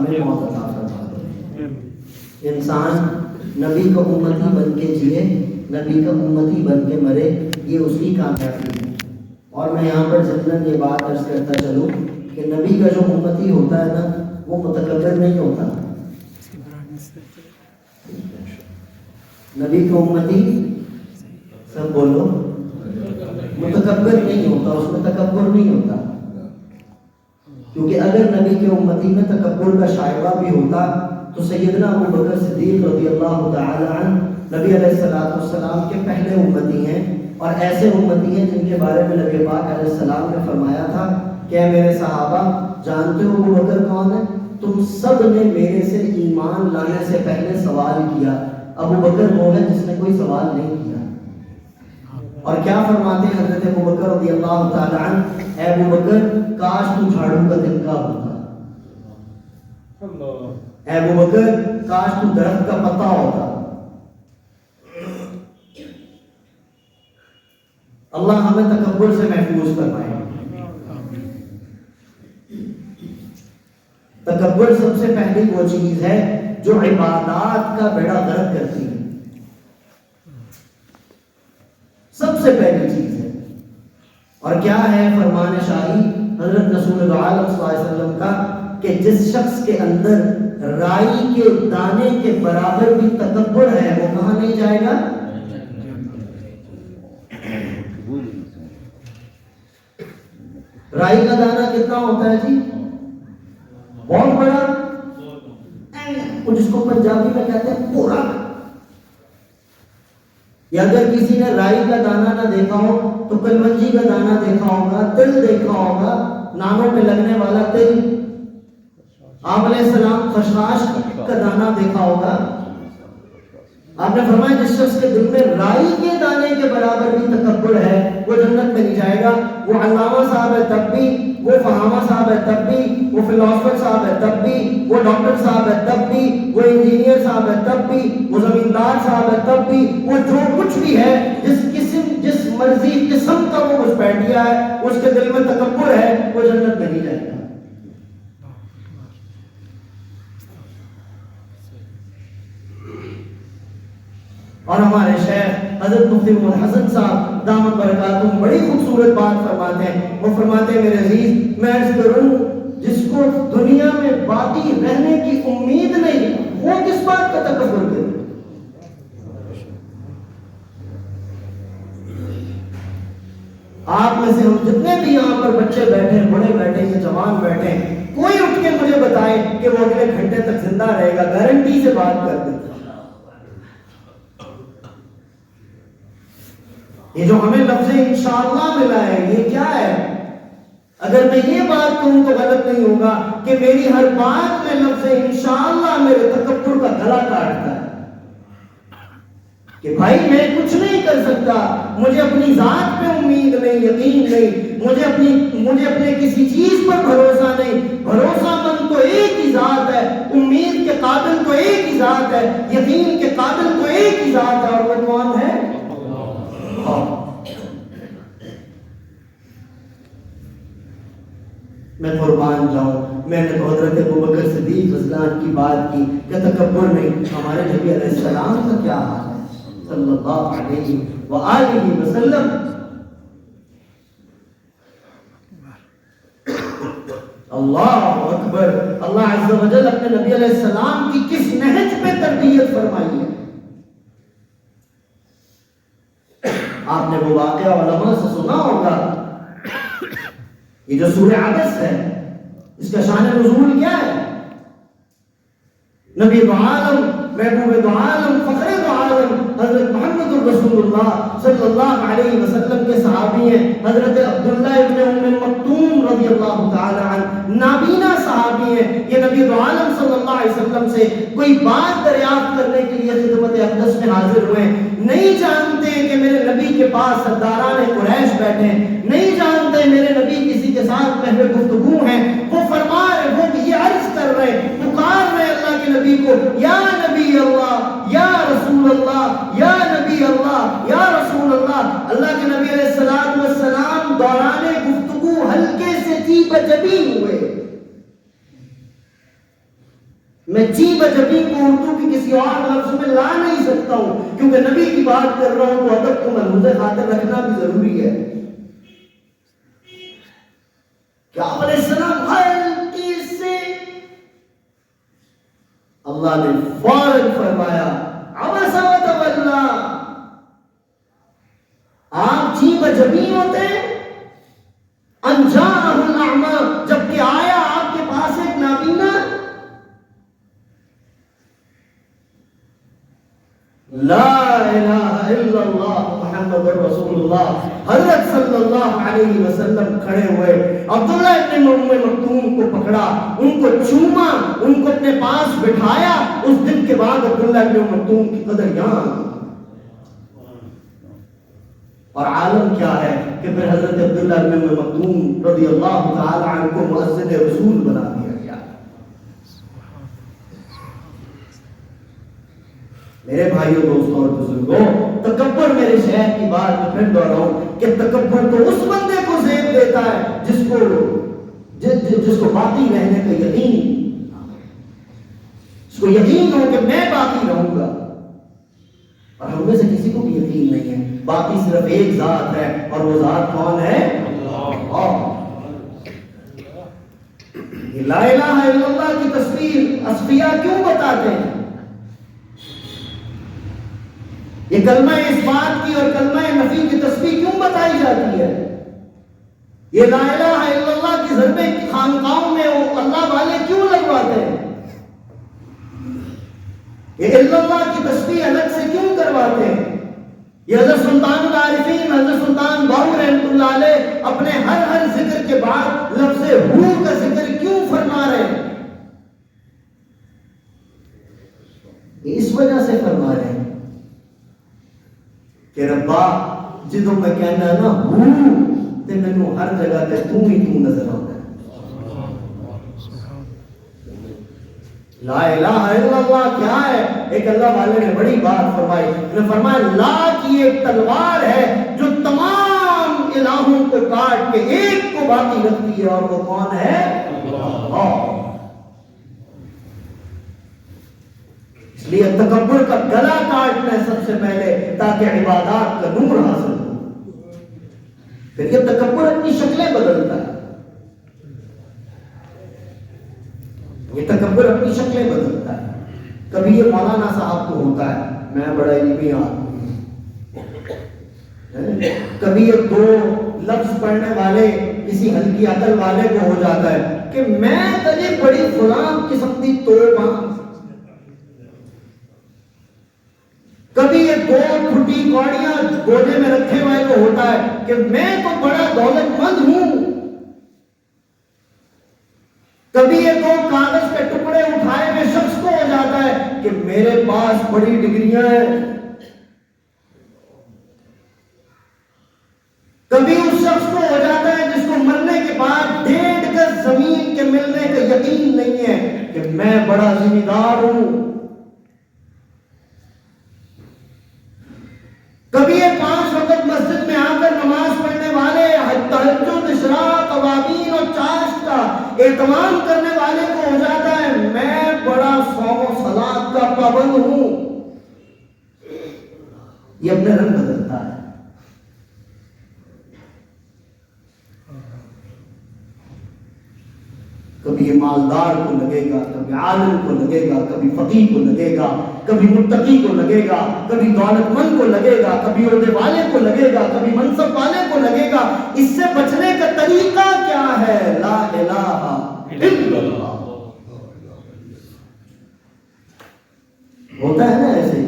کامل موت عطا فرما دے. انسان نبی کا امتی بن کے جیے، نبی کا امتی بن کے مرے، یہ اس کی کامیابی ہے. اور میں یہاں پر ضمن یہ بات عرض کرتا چلوں کہ نبی کا جو امتی ہوتا ہے نا وہ متکبر نہیں ہوتا. نبی کا امتی سب بولو متکبر نہیں ہوتا، اس میں تکبر نہیں ہوتا. کیونکہ اگر نبی کے امتی میں تکبر کا شائبہ بھی ہوتا تو سیدنا ابو بکر صدیق رضی اللہ تعالی عنہ نبی علیہ السلام کے پہلے امتی ہیں، اور ایسے امتی ہیں جن کے بارے میں نبی پاک علیہ السلام نے فرمایا تھا کہ اے میرے صحابہ جانتے ہو ابو بکر کون ہے؟ تم سب نے میرے سے ایمان لانے سے پہلے سوال کیا، ابو بکر وہ ہے جس نے کوئی سوال نہیں کیا. اور کیا فرماتے ہیں حضرت ابو بکر رضی اللہ تعالی عنہ، اے ابو بکر کاش تو جھاڑو کا تنکا ہوتا، اے ابو بکر کاش تو درخت کا پتا ہوتا. اللہ ہمیں تکبر سے محفوظ فرمائے. تکبر سب سے پہلی وہ چیز ہے جو عبادات کا بیڑا غرق کرتی ہے، سب سے پہلی چیز ہے. اور کیا ہے فرمان شاہی حضرت رسول عالم صلی اللہ علیہ وسلم کا کہ جس شخص کے اندر رائی کے دانے کے برابر بھی تکبر ہے وہ کہاں نہیں جائے گا؟ رائی کا دانہ کتنا ہوتا ہے جی؟ بہت بڑا، جس کو پنجابی میں کہتے ہیں پورا. یا اگر کسی نے رائی کا دانہ نہ دیکھا ہو تو کلونجی کا دانہ دیکھا ہوگا، تل دیکھا ہوگا، ناموں پہ لگنے والا تل. آپ علیہ السلام خشخاش کا دانہ دیکھا ہوگا. آپ نے فرمایا جس شخص کے دل میں رائی کے دانے کے برابر بھی تکبر ہے وہ جنت میں نہیں جائے گا. وہ علامہ صاحب ہے تب بھی، وہ فہامہ صاحب ہے تب بھی، وہ فلاسفر صاحب ہے تب بھی، وہ ڈاکٹر صاحب ہے تب بھی، وہ انجینئر صاحب ہے تب بھی، وہ زمیندار صاحب ہے تب بھی، وہ جو کچھ بھی ہے، جس مرضی قسم کا وہ کچھ بیٹھیا ہے اس کے دل میں تکبر ہے وہ جنت میں نہیں جائے گا. اور ہمارے شیخ حضرت مفتی محمد حسن صاحب دامت برکاتہم بڑی خوبصورت بات فرماتے ہیں. وہ فرماتے ہیں میرے عزیز میں عرض کروں جس کو دنیا میں باقی رہنے کی امید نہیں وہ کس بات کا تکبر کرے. آپ میں سے ہم جتنے بھی یہاں پر بچے بیٹھے ہیں، بڑے بیٹھے ہیں، جوان بیٹھے ہیں، کوئی اٹھ کے مجھے بتائے کہ وہ اگلے گھنٹے تک زندہ رہے گا، گارنٹی سے بات کر دیتا. یہ جو ہمیں لفظ انشاءاللہ ملا ہے یہ کیا ہے؟ اگر میں یہ بات کہوں تو غلط نہیں ہوگا کہ میری ہر بات میں لفظ انشاءاللہ میرے تکبر کا گلا کاٹتا ہے کہ بھائی میں کچھ نہیں کر سکتا، مجھے اپنی ذات پہ امید نہیں، یقین نہیں، مجھے اپنے کسی چیز پر بھروسہ نہیں. بھروسہ مند تو ایک ہی ذات ہے، امید کے قابل تو ایک ہی ذات ہے، یقین کے قابل تو ایک ہی ذات ہے، اور وہ کون ہے؟ میں قربان جاؤں، میں نے تو حضرت ابوبکر صدیق رضی اللہ عنہ کی بات کی کہ تکبر نہیں. ہمارے نبی علیہ السلام کا کیا حال ہے صلی اللہ علیہ وآلہ وسلم؟ اللہ اکبر. اللہ عز و جل اپنے نبی علیہ السلام کی کس نہج پہ تربیت فرمائی ہے. آپ نے وہ واقعہ علماء سے سنا ہوگا، یہ جو سورہ عبس ہے اس کا شان نزول کیا ہے؟ نبی دو عالم، محبوب دو عالم، فخر دو عالم حضرت محمد رسول اللہ صلی اللہ علیہ وسلم کے صحابی ہیں حضرت عبداللہ ابن ام مکتوم رضی اللہ تعالی عنہ، نابینا صحابی ہیں. یہ نبی دو عالم صلی اللہ علیہ وسلم سے کوئی بات دریافت کرنے کے لیے خدمت اقدس میں حاضر ہوئے. نہیں جانتے کہ میرے نبی کے پاس سرداران قریش بیٹھے ہیں، نہیں جانتے میرے نبی کسی کے ساتھ محو گفتگو ہیں. وہ فرما رہے، وہ یہ عرض کر رہے، پکار رہے اللہ کے نبی کو، یا نبی اللہ، یا رسول اللہ، یا نبی اللہ، یا رسول اللہ. اللہ کے نبی علیہ السلام دوران گفتگو ہلکے سے جی بجبی ہوئے. میں جی بجبی کو اردو کی کسی اور لفظ میں لا نہیں سکتا ہوں، کیونکہ نبی کی بات کر رہا ہوں تو ادب کو ملحوظ خاطر رکھنا بھی ضروری ہے. کہ آپ علیہ السلام ہلکی سے اللہ نے فوراً فرمایا عبس وتولی، آپ جی بجبی ہوتے ان جاءہ الاعمی، جبکہ آیا آپ کے پاس ایک نابینا. لا الہ الا اللہ محمد رسول اللہ. حضرت صلی اللہ علیہ وسلم کھڑے ہوئے، عبداللہ ابن مکتوم کو پکڑا، ان کو چوما، ان کو اپنے پاس بٹھایا. اس دن کے بعد عبداللہ ابن مکتوم کی قدر یہاں. اور عالم کیا ہے کہ پھر حضرت عبداللہ ابن مکتوم رضی اللہ تعالی عنہ کو مؤذن رسول بنا دیا گیا. میرے بھائیوں، دوستوں اور بزرگوں، تکبر میرے شیخ کی بات میں پھر دوہراؤں کہ تکبر تو اس بندے کو زیب دیتا ہے جس کو باقی رہنے کا یقین، جس کو یقین ہو کہ میں باقی رہوں گا. اور ہم میں سے کسی کو بھی یقین نہیں ہے. باقی صرف ایک ذات ہے، اور وہ ذات کون ہے؟ اللہ. لا الہ الا اللہ کی تصویر اصفیاء کیوں بتاتے ہیں؟ یہ کلمہ اس بات کی اور کلمہ نفی کی تسبیح کیوں بتائی جاتی ہے؟ یہ لا الہ الا اللہ کی ضربیں خانقاہوں میں اللہ والے کیوں لگواتے ہیں؟ یہ الا اللہ کی تسبیح الگ سے کیوں کرواتے ہیں؟ یہ حضرت سلطان العارفین حضرت سلطان باہو رحمۃ اللہ علیہ اپنے ہر ذکر کے بعد لفظ ہو کا ذکر کیوں فرما رہے ہیں؟ اس وجہ سے فرما رہے ہیں کہ ربا جدوں میں کہنا نا ہوں تے مینوں ہر جگہ تے تو ہی تو نظر آتا ہے. لا الہ الا اللہ کیا ہے؟ ایک اللہ والے نے بڑی بات فرمائی. انہوں نے فرمایا لا کی ایک تلوار ہے جو تمام الہوں کو کاٹ کے ایک کو باقی رکھتی ہے، اور وہ کون ہے؟ اللہ. اس لیے تکبر کا گلا کاٹنا ہے سب سے پہلے، تاکہ عبادات کا نور حاصل ہو. پھر یہ تکبر اپنی شکلیں بدلتا ہے. یہ تکبر اپنی شکلیں بدلتا ہے. کبھی یہ مولانا صاحب کو ہوتا ہے میں بڑا علمی آدمی ہوں، کبھی یہ دو لفظ پڑھنے والے کسی ہلکی عقل والے کو ہو جاتا ہے کہ میں تجھے بڑی فلاں قسم کی توبہ. کبھی یہ دو پھٹی کوڑیاں گوجے میں رکھے ہوئے کو ہوتا ہے کہ میں تو بڑا دولت مند ہوں. کبھی یہ دو کاغذ کے ٹکڑے اٹھائے ہوئے شخص کو ہو جاتا ہے کہ میرے پاس بڑی ڈگریاں ہیں. کبھی اس شخص کو ہو جاتا ہے جس کو مرنے کے بعد 1.5 گز زمین کے ملنے کا یقین نہیں ہے کہ میں بڑا ذمہ دار ہوں. کبھی یہ 5 وقت مسجد میں آ کر نماز پڑھنے والے، تہجد، اشراق، اوابین اور چاشت کا اہتمام کرنے والے کو ہو جاتا ہے میں بڑا صوم و صلاۃ کا پابند ہوں. یہ اپنے رنگ بدلتا ہے. کبھی یہ مالدار کو لگے گا، کبھی عالم کو لگے گا، کبھی فقیہ کو لگے گا، کبھی متقی کو لگے گا، کبھی دولت مند کو لگے گا، کبھی عہدے والے کو لگے گا، کبھی منصب والے کو لگے گا. اس سے بچنے کا طریقہ کیا ہے؟ لا الہ الا اللہ. ہوتا ہے نا ایسے.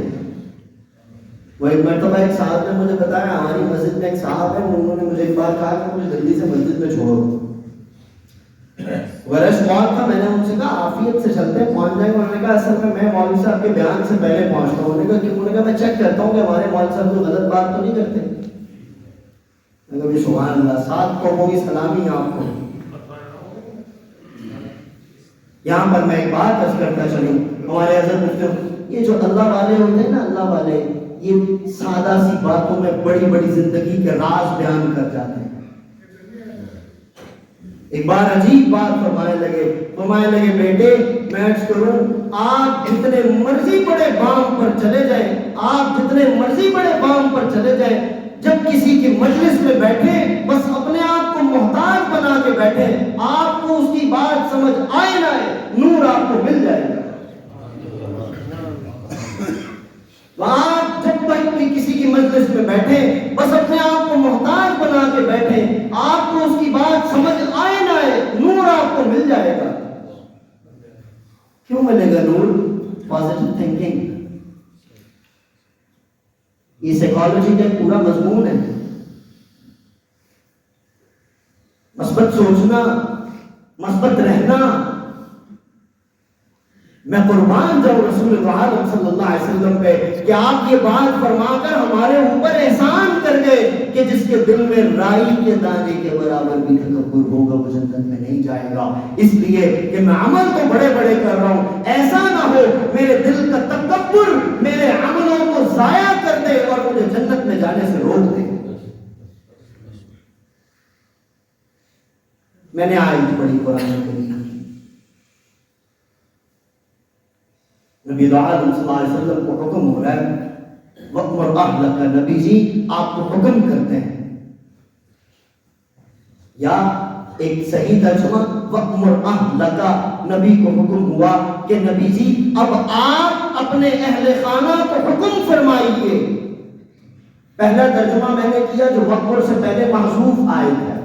وہ ایک مرتبہ ایک صاحب نے مجھے بتایا، ہماری مسجد میں ایک صاحب ہے، انہوں نے مجھے ایک بار کہا کہ مجھے جلدی سے مسجد میں چھوڑو. رش بہت تھا. میں نے ان سے کہا عافیت سے چلتے ہیں، پہنچ جائیں گے. انہوں نے کہا اصل میں مولوی صاحب کے بیان سے پہلے پہنچتا ہوں. انہوں نے کہا کیوں؟ انہوں نے کہا میں چیک کرتا ہوں کہ ہمارے مولوی صاحب کوئی غلط بات تو نہیں کرتے. میں نے کہا سبحان اللہ، 7 قوموں کی سلامی آپ کو. یہاں پر میں ایک بات عرض کرتا چلوں. ہمارے حضرت مفتی، یہ جو اللہ والے ہوتے ہیں نا، اللہ والے یہ سادہ سی باتوں میں بڑی بڑی زندگی کے راز بیان کر جاتے ہیں. ایک بار عجیب بات فرمانے لگے بیٹے میں عرض کروں آپ جتنے مرضی بڑے بام پر چلے جائیں، آپ جتنے مرضی بڑے بام پر چلے جائیں، جب کسی کی مجلس میں بیٹھے بس اپنے آپ کو محتاج بنا کے بیٹھے، آپ کو اس کی بات سمجھ آئے نہ آئے، نور آپ کو مل جائے گا۔ آپ جب تک بھی کسی کی مجلس میں بیٹھے بس اپنے آپ کو محتاج بنا کے بیٹھے، آپ کو اس کی بات سمجھ آئے نہ آئے، نور آپ کو مل جائے گا۔ کیوں ملے گا نور؟ Positive thinking. یہ سائیکالوجی کا پورا مضمون ہے، مثبت سوچنا، مثبت رہنا۔ میں قربان جاؤں رسول اللہ صلی اللہ علیہ وسلم پہ کہ آپ یہ بات فرما کر ہمارے اوپر احسان کر گئے کہ جس کے دل میں رائی کے دانے کے برابر بھی تکبر ہوگا وہ جنت میں نہیں جائے گا۔ اس لیے کہ میں عمل تو بڑے بڑے کر رہا ہوں، ایسا نہ ہو میرے دل کا تکبر میرے عملوں کو ضائع کر دے اور مجھے جنت میں جانے سے روک دے۔ میں نے آیت پڑھی قرآن کریم، نبی عالم صلی اللہ علیہ وسلم کو حکم ہو رہا ہے وَأْمُرْ أَهْلَكَ، نبی جی آپ کو حکم کرتے ہیں، یا ایک صحیح ترجمہ وَأْمُرْ أَهْلَكَ، نبی کو حکم ہوا کہ نبی جی اب آپ اپنے اہل خانہ کو حکم فرمائیے۔ پہلا ترجمہ میں نے کیا جو وَأْمُرْ سے پہلے محذوف آیت ہے،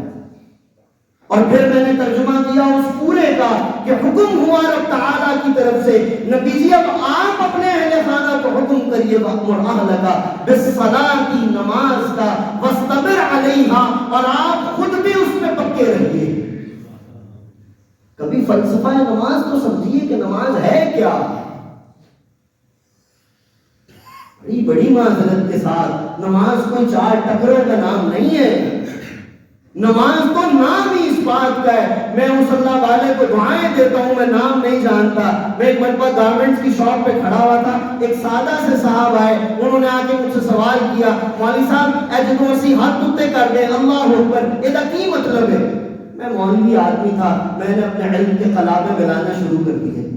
اور پھر میں نے ترجمہ کیا اس پورے کا کہ حکم ہوا رب تعالیٰ کی طرف سے، نبی جی اب آپ اپنے اہل خانہ کو حکم کریے وَأْمُرْ أَهْلَكَ بِالصَّلَاةِ، نماز کا، وَاسْتَبِرْ عَلَيْهَا، اور آپ خود بھی اس میں پکے رہیے۔ کبھی فلسفہ نماز تو سمجھیے کہ نماز ہے کیا؟ بڑی معذرت کے ساتھ نماز کوئی چار ٹکروں کا نام نہیں ہے، نماز تو نام ہی اس بات کا ہے۔ میں مصلی والے کو دعائیں دیتا ہوں، میں نام نہیں جانتا۔ میں ایک مرتبہ گارمنٹس کی شاپ پہ کھڑا ہوا تھا، ایک سادہ سے صاحب آئے، انہوں نے آ کے مجھ سے سوال کیا مولوی صاحب اے جدوں اسی ہاتھ اتے کر دیں اللہ اکبر، یہ کی مطلب ہے؟ میں مولوی آدمی تھا، میں نے اپنے علم کے قلابے ملانا شروع کر دیے،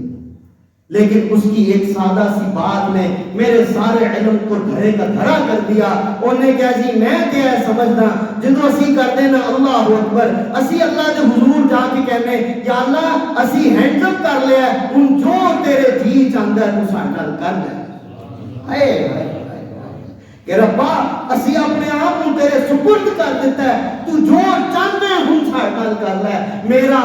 لیکن اس کی ایک سادہ سی بات نے میرے سارے علم کو دھرے کا دھرا کر دیا۔ انہیں کہا جی میں کیا ہے سمجھنا جدو اسی کر دینا اللہ اکبر، اسی اللہ دے حضور جا کے کہنے یا اللہ اسی ہینڈ اپ کر لیا ہے، ان جو تیرے جی چاہتا ہے تو ساڈا کر دے۔ اے کہ ربا اسی اپنے آپ کو تیرے سپرد کر دیتا ہے، تو جو چاہتا ہے ہم ساڈا کر لے۔ میرا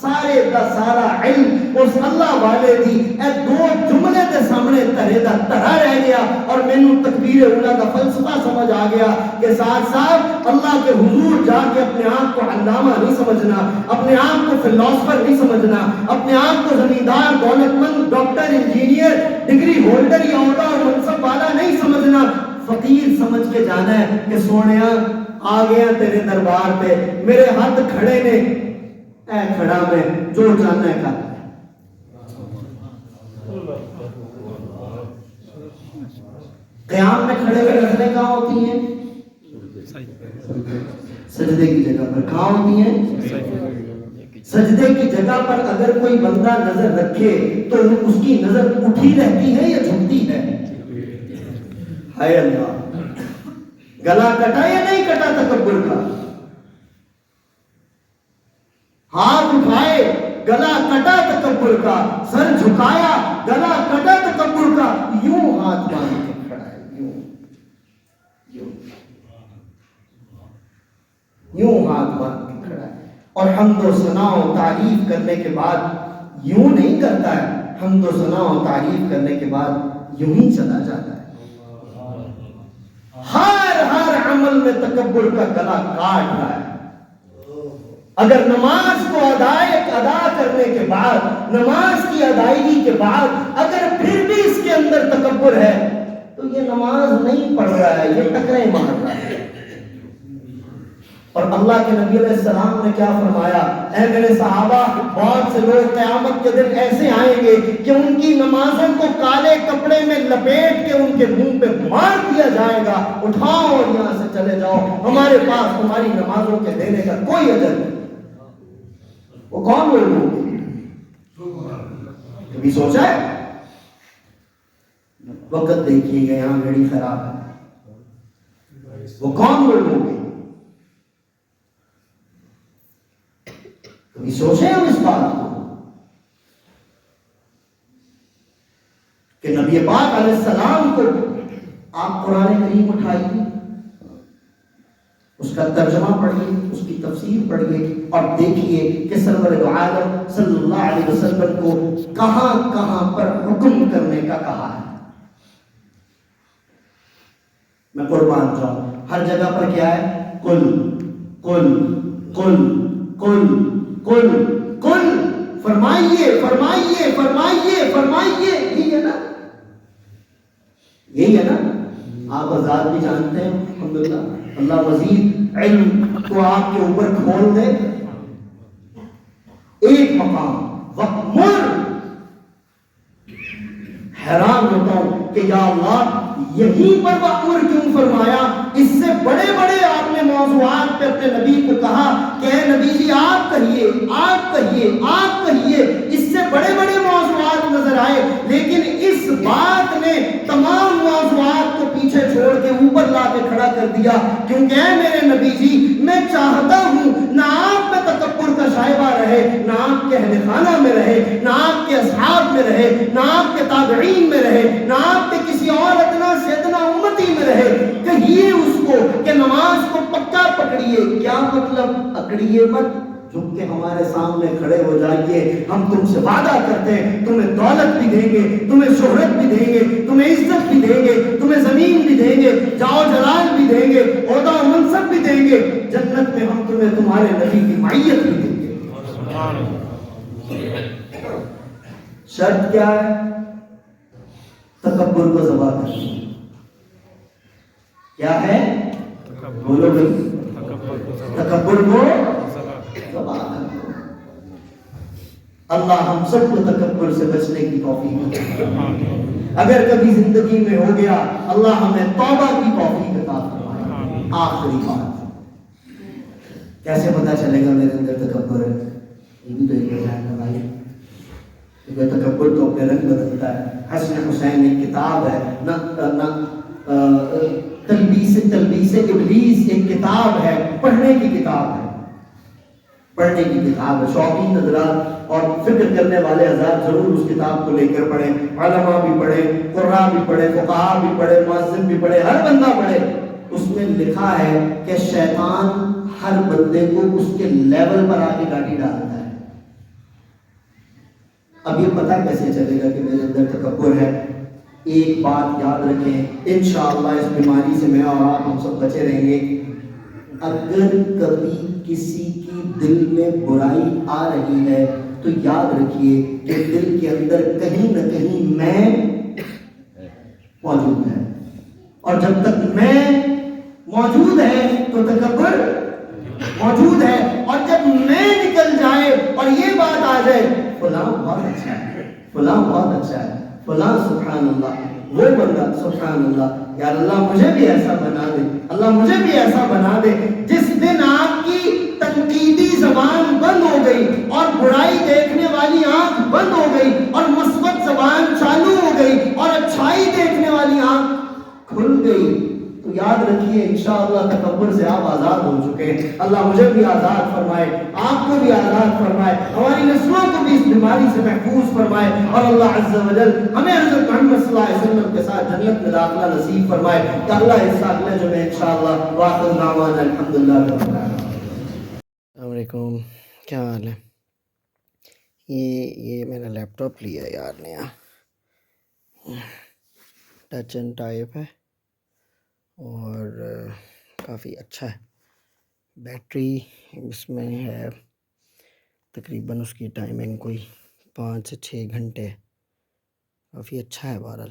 سارے دا سارا علم اس اللہ والے دی اے دو جملے دے سامنے ترے دا ترا رہ گیا، اور مینوں تکبیر اولا دا فلسفہ سمجھ آ گیا کہ ساتھ ساتھ اللہ کے حضور جا کے اپنے آپ کو علامہ نہیں سمجھنا، اپنے آپ کو فلسفر نہیں سمجھنا، اپنے آپ کو زمیندار، دولت مند، ڈاکٹر، انجینئر، ڈگری ہولڈر یا عہدہ اور منصب والا نہیں سمجھنا، فقیر سمجھ کے جانا ہے کہ سونیا آ گیا تیرے دربار پہ، میرے ہاتھ کھڑے نے، اے کھڑا میں جو چاہنا ہے کر۔ قیام میں کھڑے ہوئے نظریں کہاں ہوتی ہیں؟ سجدے کی جگہ پر۔ کہاں ہوتی ہیں؟ سجدے کی جگہ پر اگر کوئی بندہ نظر رکھے تو اس کی نظر اٹھی رہتی ہے یا جھکتی ہے؟ ہائے اللہ، گلا کٹا یا نہیں کٹا تکبر کا؟ ہاتھ اٹھائے گلا کٹا تکبر کا، سر جھکایا گلا کٹا تکبر کا، یوں ہاتھ باندھ کے کھڑا ہے، یوں ہاتھ باندھ کے کھڑا ہے، اور حمد و ثنا و تعریف کرنے کے بعد یوں نہیں کرتا ہے، حمد و ثنا و تعریف کرنے کے بعد یوں ہی چلا جاتا ہے۔ ہر عمل میں تکبر کا گلا کاٹ رہا ہے۔ اگر نماز کو ادا کرنے کے بعد، نماز کی ادائیگی کے بعد اگر پھر بھی اس کے اندر تکبر ہے تو یہ نماز نہیں پڑھ رہا ہے، یہ ٹکریں مار رہا ہے۔ اور اللہ کے نبی علیہ السلام نے کیا فرمایا؟ اے میرے صحابہ، بہت سے لوگ قیامت کے دن ایسے آئیں گے کہ ان کی نمازوں کو کالے کپڑے میں لپیٹ کے ان کے منہ پہ مار دیا جائے گا، اٹھاؤ اور یہاں سے چلے جاؤ، ہمارے پاس تمہاری نمازوں کے دینے کا کوئی اجر نہیں۔ وہ کون وہ لوگ ہیں؟ کبھی سوچا ہے؟ وقت دیکھیے گا یہاں گھڑی خراب ہے، وہ کون وہ لوگ ہیں؟ کبھی سوچے ہم اس بات کو کہ نبی پاک علیہ السلام کو آپ قرآن کریم اٹھائیے، اس کا ترجمہ پڑھیے، اس کی تفسیر پڑھیے اور دیکھیے کہ سرور دو عالم صلی اللہ علیہ وسلم کو کہاں کہاں پر حکم کرنے کا کہا ہے۔ میں قربان جاؤں، ہر جگہ پر کیا ہے؟ قل قل قل قل قل قل، فرمائیے فرمائیے فرمائیے فرمائیے، یہی ہے نا، یہی ہے نا۔ آپ آزاد بھی جانتے ہیں الحمدللہ، اللہ مزید علم کو آپ کے اوپر کھول دے۔ ایک مقام وَأْمُرْ، حیران ہوتا ہوں کہ یا اللہ یہیں پر وَأْمُرْ کیوں فرمایا؟ اس سے بڑے بڑے آپ نے موضوعات پہ اپنے نبی کو کہا کہ اے نبی جی آپ کہیے آپ کہیے آپ کہیے، اس سے بڑے بڑے موضوعات نظر آئے، لیکن اس بات نے تمام موضوعات کو پیچھے چھوڑ کے اوپر لا کے کھڑا کر دیا، کیونکہ اے میرے نبی جی میں چاہتا ہوں نہ آپ میں تکبر کا شائبہ رہے، نہ آپ کے اہل خانہ میں رہے، نہ آپ کے اصحاب میں رہے، نہ آپ کے تابعین میں رہے، نہ آپ کے کسی اور ادنا سے ادنا امتی میں رہے۔ کہیے اس کو کہ نماز کو پکا پکڑیے۔ کیا مطلب؟ اکڑیے مت، جھک کے ہمارے سامنے کھڑے ہو جائیے، ہم تم سے وعدہ کرتے ہیں تمہیں دولت بھی دیں گے، تمہیں شہرت بھی دیں گے، تمہیں عزت بھی دیں گے، تمہیں زمین بھی دیں گے، جاؤ جلال بھی دیں گے، عہدہ و منصب بھی دیں گے، جنت میں ہم تمہیں تمہارے نبی کی معیت بھی دیں گے۔ شرط کیا ہے؟ تکبر کو ذبح کرنا۔ کیا ہے؟ بولو بھائی، تکبر کو ذبح کرنا۔ اللہ ہم سب کو تکبر سے بچنے کی توفیق عطا فرمائے۔ اگر کبھی زندگی میں ہو گیا، اللہ ہمیں توبہ کی توفیق عطا فرمائے۔ آخری بات، کیسے پتا چلے گا میرے اندر تکبر ہے؟ یہ بھی تو ایک وجہ ہے بھائی، کیونکہ تکبر تو اپنے رنگ بدلتا ہے۔ حسن حسین ایک کتاب ہے، تلبیس ابلیس ایک کتاب ہے، پڑھنے کی کتاب ہے، پڑھنے کی کتاب ہے۔ شوقین حضرات اور فکر کرنے والے حضرات ضرور اس کتاب کو لے کر پڑھیں، علماء بھی پڑھیں، قراء بھی پڑھیں، فقہاء بھی پڑھیں، مؤذن بھی پڑھیں، ہر بندہ پڑھے۔ اس میں لکھا ہے کہ شیطان ہر بندے کو اس کے لیول پر آ کے گاڑی ڈالتا ہے۔ اب یہ پتہ کیسے چلے گا کہ میرے اندر تکبر ہے؟ ایک بات یاد رکھیں، انشاءاللہ اس بیماری سے میں اور آپ ہم سب بچے رہیں گے۔ اگر کبھی کسی کی دل میں برائی آ رہی ہے تو یاد رکھیے کہ دل کے اندر کہیں نہ کہیں میں موجود ہے، اور جب تک میں موجود ہے تو تکبر موجود ہے، اور جب میں نکل جائے اور یہ بات آ جائے فلاں بہت اچھا ہے، فلاں بہت اچھا ہے، فلاں سبحان اللہ، وہ بندہ سبحان اللہ، یا اللہ مجھے بھی ایسا بنا دے، اللہ مجھے بھی ایسا بنا دے۔ جس دن آپ کی تنقیدی زبان بند ہو گئی اور برائی دیکھنے والی آنکھ بند ہو گئی اور مثبت زبان چالو ہو گئی اور اچھائی دیکھنے والی آنکھ کھل گئی، تو یاد رکھیے انشاءاللہ تکبر سے آپ آزاد ہو چکے ہیں۔ اللہ مجھے بھی آزاد فرمائے، آپ کو بھی آزاد فرمائے، ہماری نسلوں کو بھی اس بیماری سے محفوظ فرمائے، اور اللہ عز و جل ہمیں حضرت محمد صلی اللہ علیہ وسلم کے ساتھ جنت میں داخلہ نصیب فرمائے۔ کہ اللہ اس ساتھ میں جو میں انشاءاللہ واخر دعوانا الحمدللہ رب العالمین۔ السلام علیکم، کیا حال ہے؟ یہ میرا لیپ ٹاپ لیا یار نیا، ٹچ اینڈ ٹائپ ہے اور کافی اچھا ہے۔ بیٹری اس میں ہے تقریباً، اس کی ٹائمنگ کوئی 5 سے 6 گھنٹے، کافی اچھا ہے بہرحال۔